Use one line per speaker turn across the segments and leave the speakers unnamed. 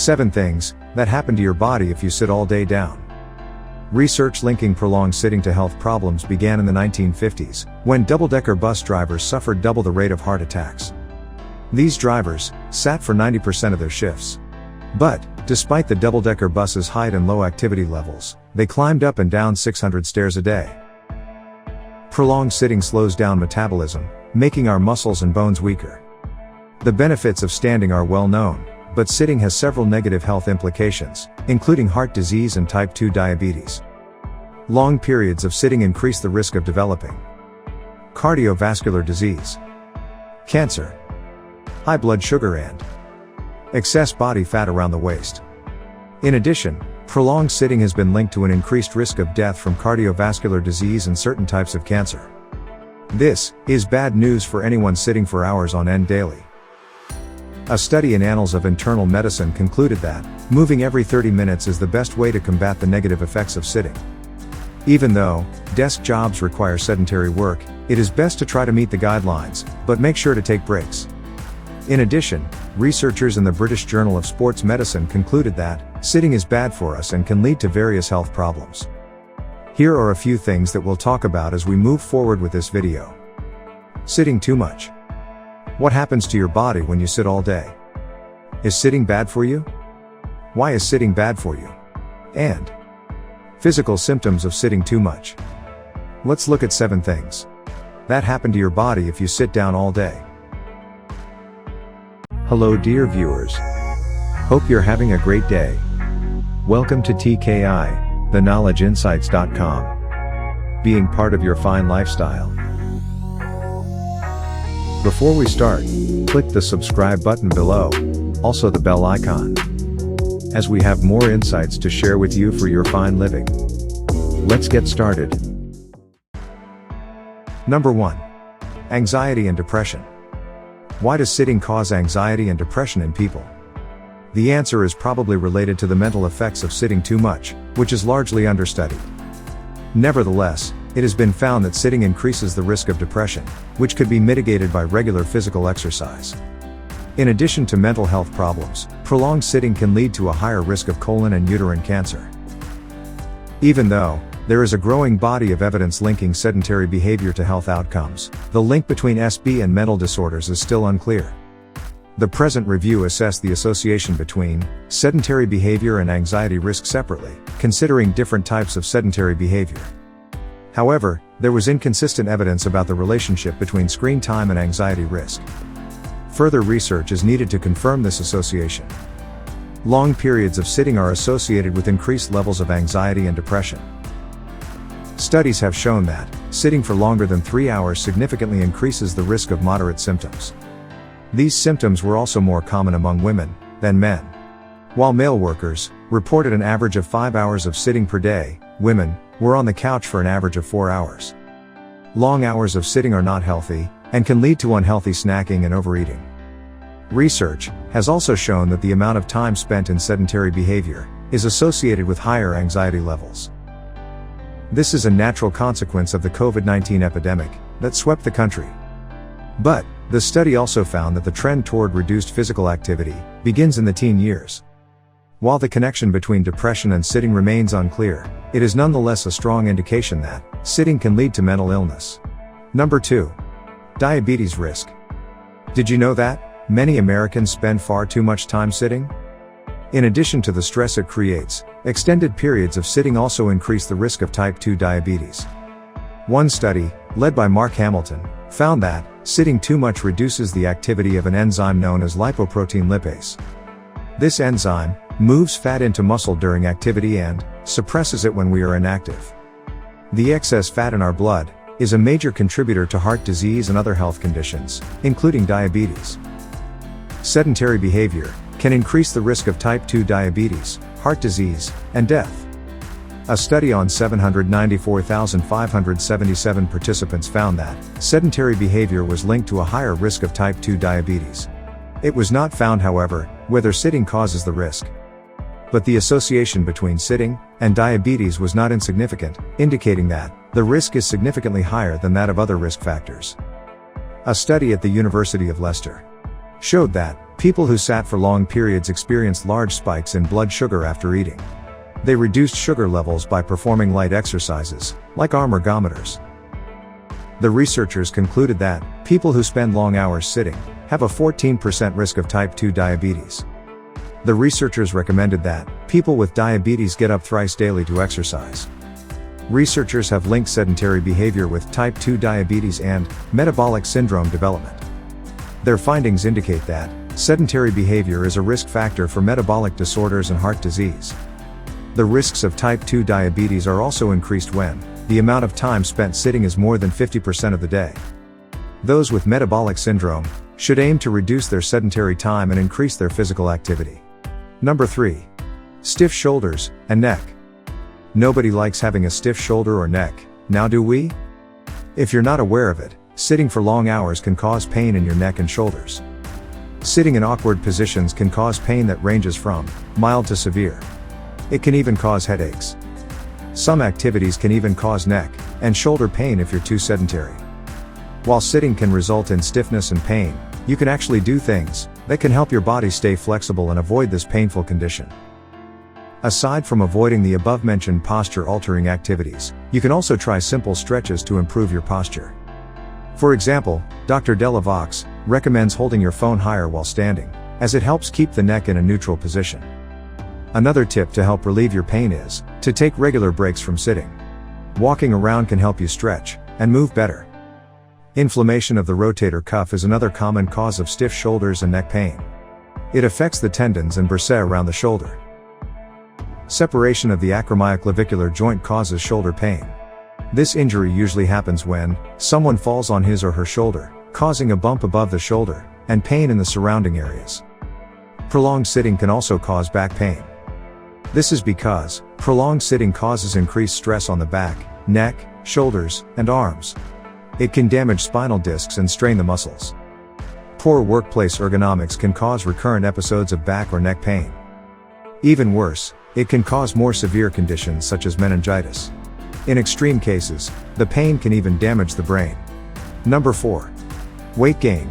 7 things that happen to your body if you sit all day down. Research linking prolonged sitting to health problems began in the 1950s, when double-decker bus drivers suffered double the rate of heart attacks. These drivers sat for 90% of their shifts. But, despite the double-decker bus's height and low activity levels, they climbed up and down 600 stairs a day. Prolonged sitting slows down metabolism, making our muscles and bones weaker. The benefits of standing are well known, but sitting has several negative health implications, including heart disease and type 2 diabetes. Long periods of sitting increase the risk of developing cardiovascular disease, cancer, high blood sugar and excess body fat around the waist. In addition, prolonged sitting has been linked to an increased risk of death from cardiovascular disease and certain types of cancer. This is bad news for anyone sitting for hours on end daily. A study in Annals of Internal Medicine concluded that moving every 30 minutes is the best way to combat the negative effects of sitting. Even though desk jobs require sedentary work, it is best to try to meet the guidelines, but make sure to take breaks. In addition, researchers in the British Journal of Sports Medicine concluded that sitting is bad for us and can lead to various health problems. Here are a few things that we'll talk about as we move forward with this video. Sitting too much. What happens to your body when you sit all day? Is sitting bad for you? Why is sitting bad for you? And physical symptoms of sitting too much. Let's look at 7 things that happen to your body if you sit down all day. Hello dear viewers. Hope you're having a great day. Welcome to TKI, theknowledgeinsights.com. Being part of your fine lifestyle. Before we start, click the subscribe button below, also the bell icon, as we have more insights to share with you for your fine living. Let's get started. Number 1. Anxiety and depression. Why does sitting cause anxiety and depression in people? The answer is probably related to the mental effects of sitting too much, which is largely understudied. Nevertheless, it has been found that sitting increases the risk of depression, which could be mitigated by regular physical exercise. In addition to mental health problems, prolonged sitting can lead to a higher risk of colon and uterine cancer. Even though there is a growing body of evidence linking sedentary behavior to health outcomes, the link between SB and mental disorders is still unclear. The present review assessed the association between sedentary behavior and anxiety risk separately, considering different types of sedentary behavior. However, there was inconsistent evidence about the relationship between screen time and anxiety risk. Further research is needed to confirm this association. Long periods of sitting are associated with increased levels of anxiety and depression. Studies have shown that sitting for longer than 3 hours significantly increases the risk of moderate symptoms. These symptoms were also more common among women than men. While male workers reported an average of 5 hours of sitting per day, women were on the couch for an average of 4 hours. Long hours of sitting are not healthy, and can lead to unhealthy snacking and overeating. Research has also shown that the amount of time spent in sedentary behavior is associated with higher anxiety levels. This is a natural consequence of the COVID-19 epidemic that swept the country. But the study also found that the trend toward reduced physical activity begins in the teen years. While the connection between depression and sitting remains unclear, it is nonetheless a strong indication that sitting can lead to mental illness. Number 2. Diabetes risk. Did you know that many Americans spend far too much time sitting? In addition to the stress it creates, extended periods of sitting also increase the risk of type 2 diabetes. One study, led by Mark Hamilton, found that sitting too much reduces the activity of an enzyme known as lipoprotein lipase. This enzyme moves fat into muscle during activity and suppresses it when we are inactive. The excess fat in our blood is a major contributor to heart disease and other health conditions, including diabetes. Sedentary behavior can increase the risk of type 2 diabetes, heart disease, and death. A study on 794,577 participants found that sedentary behavior was linked to a higher risk of type 2 diabetes. It was not found, however, whether sitting causes the risk. But the association between sitting and diabetes was not insignificant, indicating that the risk is significantly higher than that of other risk factors. A study at the University of Leicester showed that People who sat for long periods experienced large spikes in blood sugar after eating. They reduced sugar levels by performing light exercises, like arm ergometers. The researchers concluded that people who spend long hours sitting have a 14% risk of type 2 diabetes. The researchers recommended that people with diabetes get up thrice daily to exercise. Researchers have linked sedentary behavior with type 2 diabetes and metabolic syndrome development. Their findings indicate that sedentary behavior is a risk factor for metabolic disorders and heart disease. The risks of type 2 diabetes are also increased when the amount of time spent sitting is more than 50% of the day. Those with metabolic syndrome should aim to reduce their sedentary time and increase their physical activity. Number 3. Stiff shoulders and neck. Nobody likes having a stiff shoulder or neck, now do we? If you're not aware of it, sitting for long hours can cause pain in your neck and shoulders. Sitting in awkward positions can cause pain that ranges from mild to severe. It can even cause headaches. Some activities can even cause neck and shoulder pain if you're too sedentary. While sitting can result in stiffness and pain, you can actually do things that can help your body stay flexible and avoid this painful condition. Aside from avoiding the above-mentioned posture-altering activities, you can also try simple stretches to improve your posture. For example, Dr. Delavox recommends holding your phone higher while standing, as it helps keep the neck in a neutral position. Another tip to help relieve your pain is to take regular breaks from sitting. Walking around can help you stretch and move better. Inflammation of the rotator cuff is another common cause of stiff shoulders and neck pain. It affects the tendons and bursae around the shoulder. Separation of the acromioclavicular joint causes shoulder pain. This injury usually happens when someone falls on his or her shoulder, causing a bump above the shoulder and pain in the surrounding areas. Prolonged sitting can also cause back pain. This is because prolonged sitting causes increased stress on the back, neck, shoulders, and arms. It can damage spinal discs and strain the muscles. Poor workplace ergonomics can cause recurrent episodes of back or neck pain. Even worse, it can cause more severe conditions such as meningitis. In extreme cases, the pain can even damage the brain. Number 4. Weight gain.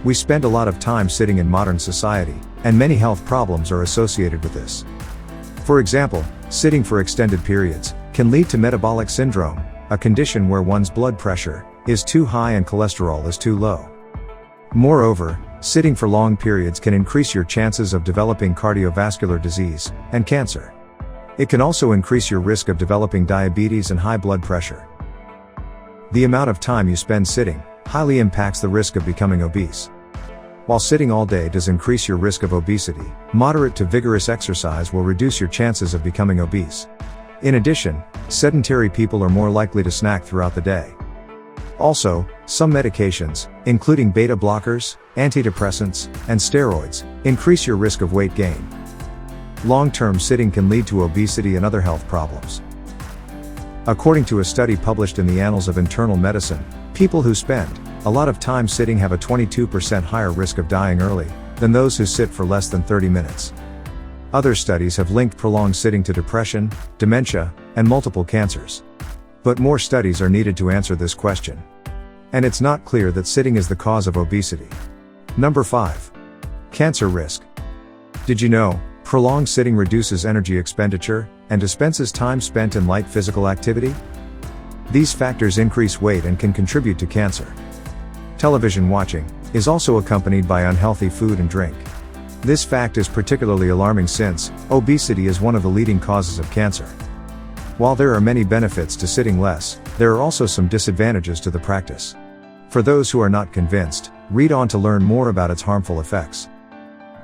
We spend a lot of time sitting in modern society, and many health problems are associated with this. For example, sitting for extended periods can lead to metabolic syndrome, a condition where one's blood pressure is too high and cholesterol is too low. Moreover, sitting for long periods can increase your chances of developing cardiovascular disease and cancer. It can also increase your risk of developing diabetes and high blood pressure. The amount of time you spend sitting highly impacts the risk of becoming obese. While sitting all day does increase your risk of obesity, moderate to vigorous exercise will reduce your chances of becoming obese. In addition, sedentary people are more likely to snack throughout the day. Also, some medications, including beta blockers, antidepressants, and steroids, increase your risk of weight gain. Long-term sitting can lead to obesity and other health problems. According to a study published in the Annals of Internal Medicine, people who spend a lot of time sitting have a 22% higher risk of dying early than those who sit for less than 30 minutes. Other studies have linked prolonged sitting to depression, dementia, and multiple cancers. But more studies are needed to answer this question. And it's not clear that sitting is the cause of obesity. Number 5. Cancer risk. Did you know, prolonged sitting reduces energy expenditure and dispenses time spent in light physical activity? These factors increase weight and can contribute to cancer. Television watching is also accompanied by unhealthy food and drink. This fact is particularly alarming since obesity is one of the leading causes of cancer. While there are many benefits to sitting less, there are also some disadvantages to the practice. For those who are not convinced, read on to learn more about its harmful effects.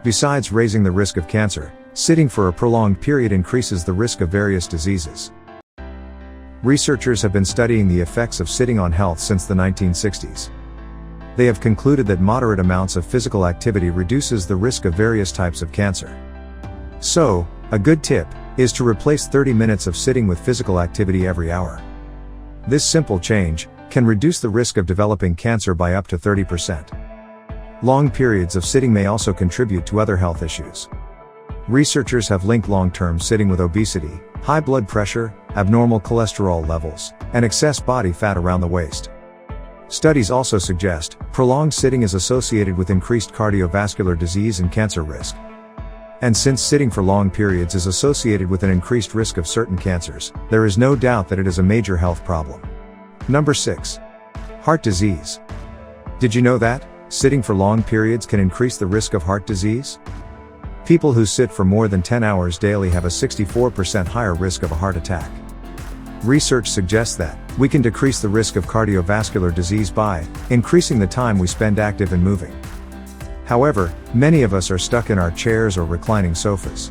Besides raising the risk of cancer, sitting for a prolonged period increases the risk of various diseases. Researchers have been studying the effects of sitting on health since the 1960s. They have concluded that moderate amounts of physical activity reduces the risk of various types of cancer. So, a good tip is to replace 30 minutes of sitting with physical activity every hour. This simple change can reduce the risk of developing cancer by up to 30%. Long periods of sitting may also contribute to other health issues. Researchers have linked long-term sitting with obesity, high blood pressure, abnormal cholesterol levels, and excess body fat around the waist. Studies also suggest prolonged sitting is associated with increased cardiovascular disease and cancer risk. And since sitting for long periods is associated with an increased risk of certain cancers, there is no doubt that it is a major health problem. Number 6. Heart disease. Did you know that sitting for long periods can increase the risk of heart disease? People who sit for more than 10 hours daily have a 64% higher risk of a heart attack. Research suggests that we can decrease the risk of cardiovascular disease by increasing the time we spend active and moving. However, many of us are stuck in our chairs or reclining sofas.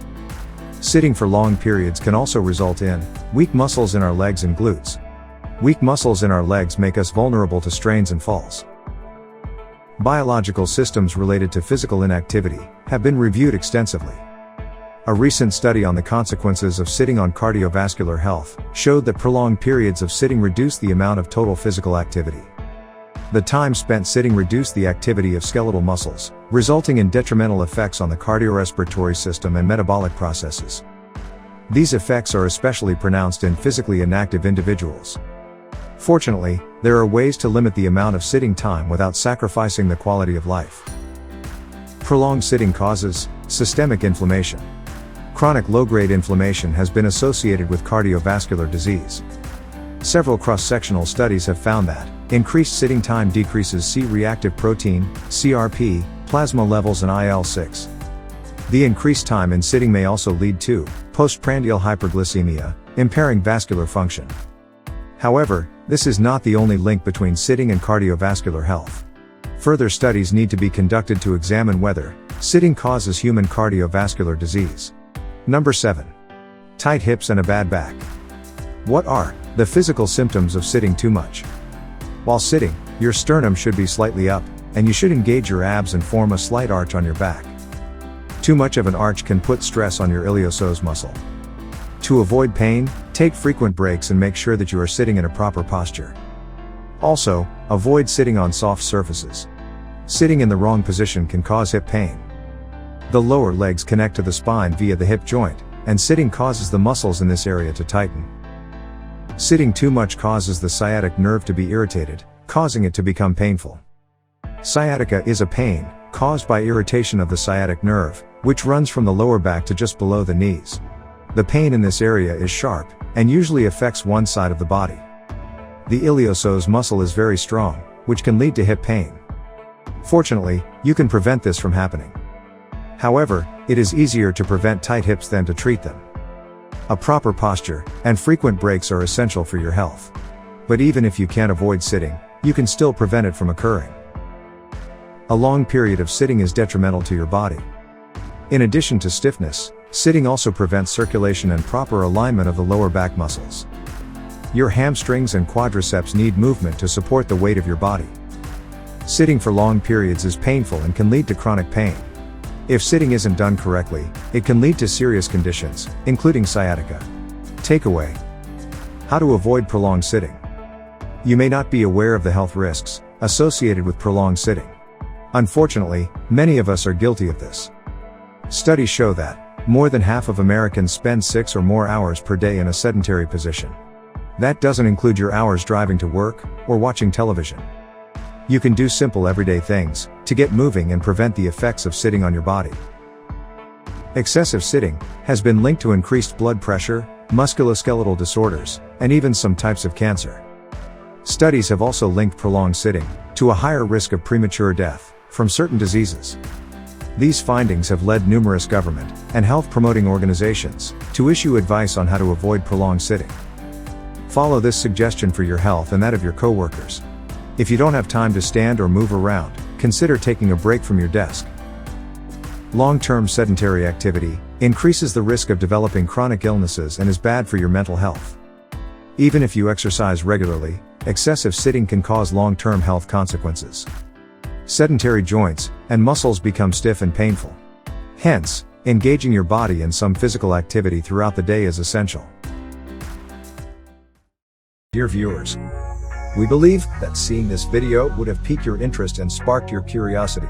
Sitting for long periods can also result in weak muscles in our legs and glutes. Weak muscles in our legs make us vulnerable to strains and falls. Biological systems related to physical inactivity have been reviewed extensively. A recent study on the consequences of sitting on cardiovascular health showed that prolonged periods of sitting reduce the amount of total physical activity. The time spent sitting reduced the activity of skeletal muscles, resulting in detrimental effects on the cardiorespiratory system and metabolic processes. These effects are especially pronounced in physically inactive individuals. Fortunately, there are ways to limit the amount of sitting time without sacrificing the quality of life. Prolonged sitting causes systemic inflammation. Chronic low-grade inflammation has been associated with cardiovascular disease. Several cross-sectional studies have found that increased sitting time decreases C-reactive protein, CRP, plasma levels and IL-6. The increased time in sitting may also lead to postprandial hyperglycemia, impairing vascular function. However, this is not the only link between sitting and cardiovascular health. Further studies need to be conducted to examine whether sitting causes human cardiovascular disease. Number 7. Tight hips and a bad back. What are the physical symptoms of sitting too much? While sitting, your sternum should be slightly up, and you should engage your abs and form a slight arch on your back. Too much of an arch can put stress on your iliopsoas muscle. To avoid pain, take frequent breaks and make sure that you are sitting in a proper posture. Also, avoid sitting on soft surfaces. Sitting in the wrong position can cause hip pain. The lower legs connect to the spine via the hip joint, and sitting causes the muscles in this area to tighten. Sitting too much causes the sciatic nerve to be irritated, causing it to become painful. Sciatica is a pain caused by irritation of the sciatic nerve, which runs from the lower back to just below the knees. The pain in this area is sharp, and usually affects one side of the body. The iliopsoas muscle is very strong, which can lead to hip pain. Fortunately, you can prevent this from happening. However, it is easier to prevent tight hips than to treat them. A proper posture and frequent breaks are essential for your health. But even if you can't avoid sitting, you can still prevent it from occurring. A long period of sitting is detrimental to your body. In addition to stiffness, sitting also prevents circulation and proper alignment of the lower back muscles. Your hamstrings and quadriceps need movement to support the weight of your body. Sitting for long periods is painful and can lead to chronic pain. If sitting isn't done correctly, it can lead to serious conditions, including sciatica. Takeaway: how to avoid prolonged sitting. You may not be aware of the health risks associated with prolonged sitting. Unfortunately, many of us are guilty of this. Studies show that more than half of Americans spend 6 or more hours per day in a sedentary position. That doesn't include your hours driving to work or watching television. You can do simple everyday things to get moving and prevent the effects of sitting on your body. Excessive sitting has been linked to increased blood pressure, musculoskeletal disorders, and even some types of cancer. Studies have also linked prolonged sitting to a higher risk of premature death from certain diseases. These findings have led numerous government and health-promoting organizations to issue advice on how to avoid prolonged sitting. Follow this suggestion for your health and that of your coworkers. If you don't have time to stand or move around, consider taking a break from your desk. Long-term sedentary activity increases the risk of developing chronic illnesses and is bad for your mental health. Even if you exercise regularly, excessive sitting can cause long-term health consequences. Sedentary joints and muscles become stiff and painful. Hence, engaging your body in some physical activity throughout the day is essential. Dear viewers, we believe that seeing this video would have piqued your interest and sparked your curiosity.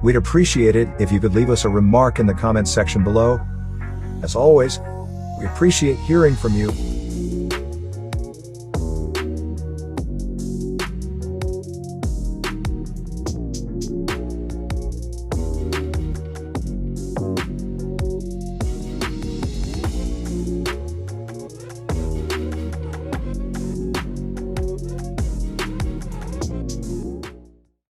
We'd appreciate it if you could leave us a remark in the comments section below. As always, we appreciate hearing from you.